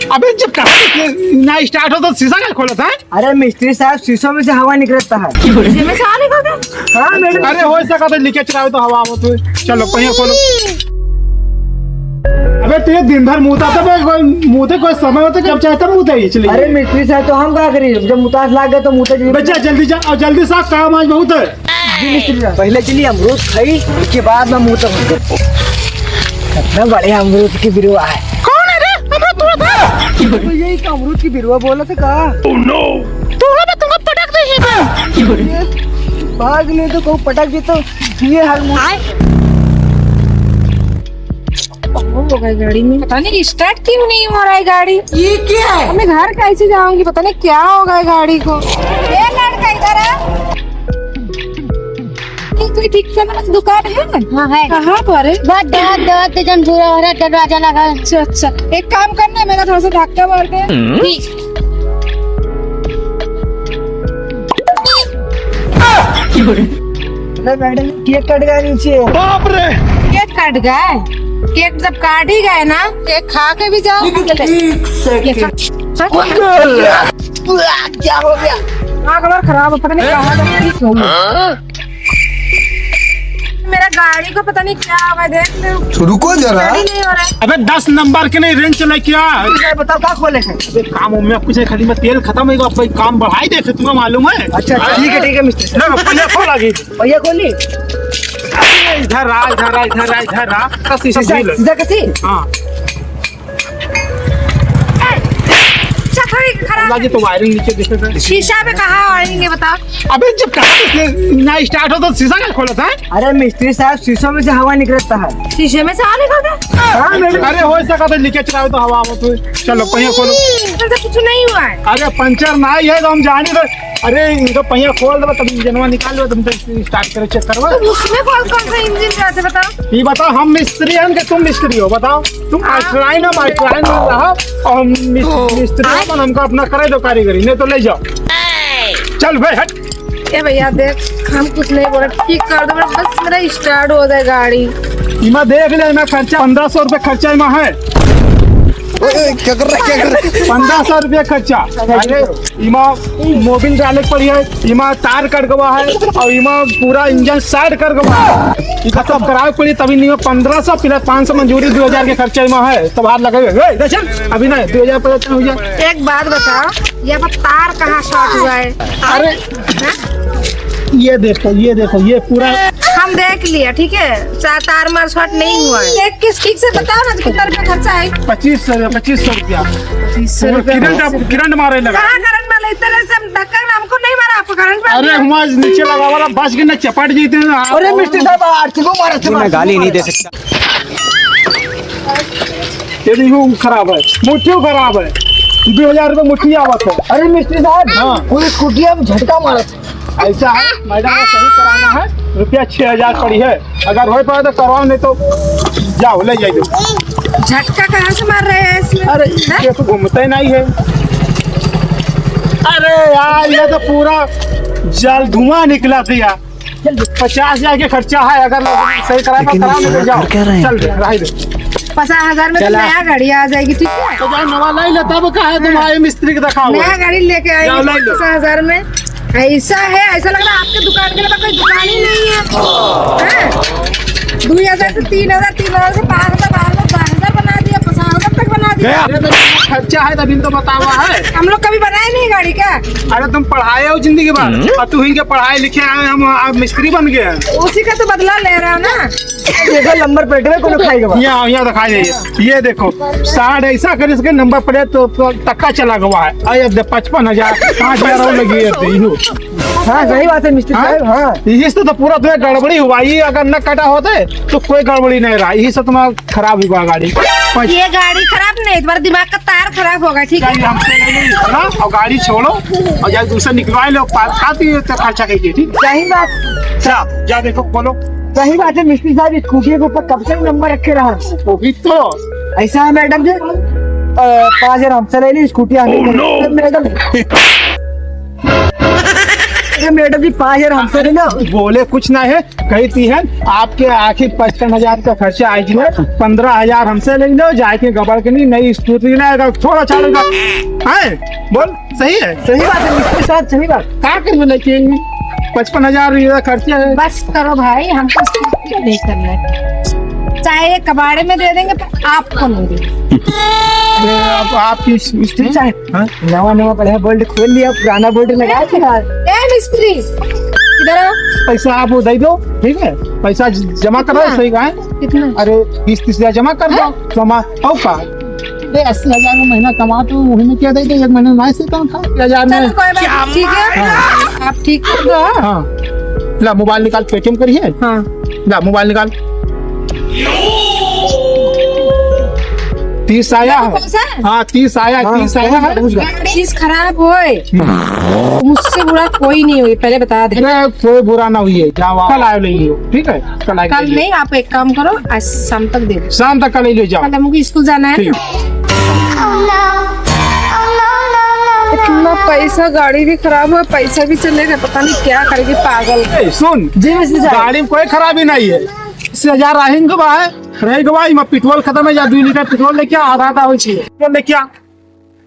अबे जब कहा ना स्टार्ट हो तो शीशा क्या खोला था? अरे मिस्त्री साहब शीशों में से हवा निकलता है। शीशे में से आ निकलता? हाँ मैडम। अरे हो सका तो लीकेज चलाओ तो हवा हो तो चलो पहिया खोलो। अबे तुझे दिन भर मुँहता था मुँहते कोई समय होता जब चाहता मुँहता ही चलिए। अरे मिस्त्री साहब तो हम क्या करें, जब मुताज लाग गए तो मुताज। बच्चा जल्दी जा और जल्दी साफ काम आज बहुत है। जी मिस्त्री साहब, पहले चलिए अमरूद खाई, उसके बाद मैं मुँह तक कितना बढ़िया अमरूद की बिरुआ है। कौन है रे? अमरूद तोड़ा था? तो यही तो अमरूद की बिरुआ बोला था कहा। तोड़ा मैं तुमको पटक देगा। भाग ले तो कहूँ पटक दे तो ये हाल हो गई गाड़ी में, पता नहीं स्टार्ट क्यों नहीं हो रहा है गाड़ी। ये क्या है? मैं घर कैसे जाऊंगी, पता नहीं क्या होगा है गाड़ी को। ये लड़का इधर है। कोई ठीक करने की दुकान है? हाँ है। कहाँ पर है? बहुत दर्द जन पूरा हो रहा, दरवाजा लगा। अच्छा अच्छा, एक काम करना, मेरा थोड़ा सा धक्का मार दे। अरे मैडम केक कट गया नीचे। बाप रे केक काट गए? केक जब काट ही गए ना, केक खा के भी जाओ। क्या हो गया? हाँ कलर खराब है, पता नहीं कहाँ ठीक होगी। मेरा गाड़ी को पता नहीं क्या हुआ, देख ले रुको जरा। गाड़ी नहीं हो रहा है। अबे 10 नंबर के नहीं रेंज चला क्या? बताओ क्या खोले हैं? अबे काम में कुछ खाली में तेल खत्म होगा, भाई काम बढ़ाई देखे तुम्हें मालूम है। अच्छा ठीक है मिस्त्री साहब। ना पहिया खोल आगे। भैया खोली इधर आ इधर आ इधर आ इधर आ बस शीशा खोल। सीधा कैसे? हाँ थोड़ी खराब लगी तो वायरिंग नीचे देखे। शीशा पे कहाँ आएंगे बताओ? अबे जब कहा ना स्टार्ट हो तो शीशा क्या खोला था? अरे मिस्त्री साहब शीशों में से हवा निकलता है। शीशे में से आ निकलता? हाँ मैडम। अरे हो सका तो लीकेज चलाओ तो हवा हो तो चलो पहिया खोलो। ऐसा कुछ नहीं हुआ है। अरे पंचर ना ही है तो हम जाने दे। अरे इनको पहिया खोल दो तब इंजनवा निकाल लो, तुम तो स्टार्ट करो चेक करवा। तो उसमें कौन कौन सा इंजन रहता है बताओ? ये बताओ, हम मिस्त्री हैं कि तुम मिस्त्री हो? बताओ तुम माइक्रोलाइन हो, माइक्रोलाइन में रहो और हम मिस्त्री हो, तो हमको अपना करे दो कारीगरी, नहीं तो ले जाओ। चल भाई हट। ए भैया देख, हम कुछ नहीं बोले, ठीक कर दो बस, मेरा स्टार्ट हो जाए गाड़ी। इमा देख ले, मैं खर्चा 1500 रुपये खर्चा इमा है। क्या कर रहा है? 1500 रुपये खर्चा। अरे इमा मोबिल डाले पड़ी है, इमा तार कट गवा है और इमा पूरा इंजन साइड कर गवा है। इसका सब करावे पड़ी तभी नहीं 1500 प्लस 500 मंजूरी 2000 के खर्चा इमा है। तब हाथ लगे चल अभी नहीं 2000 पता हो जाए। एक बात बताओ, ये तार कहाँ शॉर्ट हुआ है? अरे ये देखो ये पूरा हम देख लिया, ठीक है, तार मार शॉर्ट नहीं हुआ है। एक किस ठीक से बताओ ना कितना रुपया खर्चा है? 2500 रुपया। 2500 रुपया। किरण मारे लगा। कहाँ करंट मारा? इस तरह से हम धक्का ना, हमको नहीं मारा, आपको करंट मारा। अरे हम आज नीचे लगा वाला बस के ना चपट जीते हैं। अरे मिस्त्री साहब आर्थिक मारा था। मैं गाली नहीं दे सकता। ये देखो खराब है, मुट्ठी खराब है। 2000 रुपये मुट्ठी आवत है। अरे मिस्त्री साहब हाँ। पूरी स्कूटी में झटका मारा था। ऐसा है मैडम को सही कराना है, रुपया 6000 पड़ी है। अगर हो पाए तो करवाओ, नहीं तो जाओ ले जाइए। झटका कहाँ से मार रहे हैं इसमें? अरे ये तो घूमते नहीं है। अरे यार ये तो पूरा जल धुआं निकला था यार। 50,000 के खर्चा है, अगर सही कराना तो करा, नहीं तो जाओ। चल रही दे। 50,000 में तो नया गाड़ी आ जाएगी, ठीक है? तो जाओ नवा लाई ले, तब कहा है तुम्हारे मिस्त्री के दिखाओ। नया गाड़ी लेके जाओ, आएंगे लाई लो। 50,000 में। ऐसा है, ऐसा लग रहा है आपके दुकान के लिए कोई दुकान ही नहीं है। 2000 से 3000, 3000 से 5000, 10,000 बना दिया, 50,000 तक बना दिया। अरे तो खर्चा है तभी तो बतावा है। हम लोग कभी बनाए नहीं गाड़ी का। अरे तुम पढ़ाए हो जिंदगी भर और तू ही के पढ़ाए लिखे आए, हम आप मिस्त्री बन गए हैं। उसी का तो बदला ले रहे हो ना। देखो नंबर प्लेट में कौन खाएगा? यहाँ दिखाई दे, ये देखो साढ़ ऐसा कर इसके नंबर प्लेट तो टक्का चला गया है। अरे 55,000 5,000 और लगी है। हाँ सही बात है मिस्त्री साहब। हाँ इससे तो पूरा तुम्हें गड़बड़ी हुआ। ये अगर न कटा होते तो कोई गड़बड़ी नहीं रहा। यही से तुम्हारा खराब हुआ गाड़ी। ये गाड़ी खराब नहीं, तुम्हारा दिमाग का तार खराब होगा, ठीक है? और गाड़ी छोड़ो और जा दूसरा निकलवा लो, काफी खर्चा कीजिए, ठीक सही बात। है? जा देखो खोलो। सही बात है मिस्त्री साहब, स्कूटी के ऊपर कब से नंबर रखे रहा। वो भी तो ऐसा है मैडम जी, 5,000 हमसे ले ली स्कूटी आगे। मैडम अरे मैडम जी 5,000 हमसे ले लो। बोले कुछ ना है, कहती है आपके आखिर 55,000 का खर्चा आएगी, 15,000 हमसे ले लो, जाके गबड़ के नहीं नई स्कूटी लाएगा, थोड़ा चालेगा है। बोल सही है, सही बात है मिस्त्री साहब, सही बात। क्या कर लेके 55,000 खर्चा है। बस करो भाई, हमको स्कूटी नहीं करना है। चाहे ये कबाड़े में दे देंगे पर आपको नहीं देंगे। अरे अब आपकी मिस्त्री साहब नवा बढ़िया बोल्ट खोल लिया, पुराना बोल्ट लगा के ए मिस्त्री इधर आओ। पैसा आप वो दे दो, ठीक है, पैसा जमा कर दो। सही कहा है। कितना? अरे 20-30,000 जमा कर दो, जमा हो का 80,000 में महीना कमा तो वही में क्या दे दो, एक महीने में से कम था 10,000 चलो में। कोई बात नहीं, ठीक है। आप ठीक कर दो। हाँ ला मोबाइल निकाल, पेटीएम करिए। हाँ ला मोबाइल निकाल। 30 आया है। पैसा है? हाँ 30 आया, 30 आया है। चीज खराब होए मुझसे बुरा कोई नहीं हुई, पहले बता दे। अरे कोई बुरा ना हुई है, जाओ कल आए ले लो, ठीक है, कल आए कल नहीं, आप एक काम करो, आज शाम तक दे दो। शाम तक कल ले जाओ। कल मुझे स्कूल जाना है ठीक। इतना पैसा, गाड़ी भी खराब हुआ, पैसा भी चलेगा, पता नहीं क्या करेगी पागल। ए, सुन जी मिस्त्री साहब। गाड़ी में कोई खराबी नहीं है, 80,000 रहेंगे बा है, रहेगा भाई। मैं पेट्रोल खत्म है, जा 2 लीटर पेट्रोल लेके आधा हो चाहिए, पेट्रोल लेके आ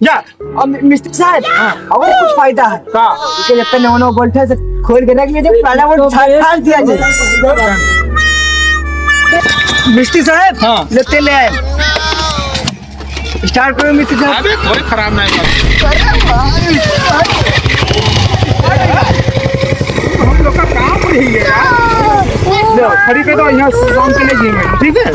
जा। अब मिस्त्री साहब और कुछ फायदा है का कि जब तक नवा बोल्ट है खोल के रख लीजिए, पुराना बोल्ट फाड़ दिया जाए। मिस्त्री साहब हाँ। लेते ले आए, स्टार्ट करो मिस्त्री साहब। अबे कोई खराब नहीं है। हम लोग का काम नहीं है यार। लो खड़ी कर दो, यहाँ शाम के लिए जिएंगे, ठीक है।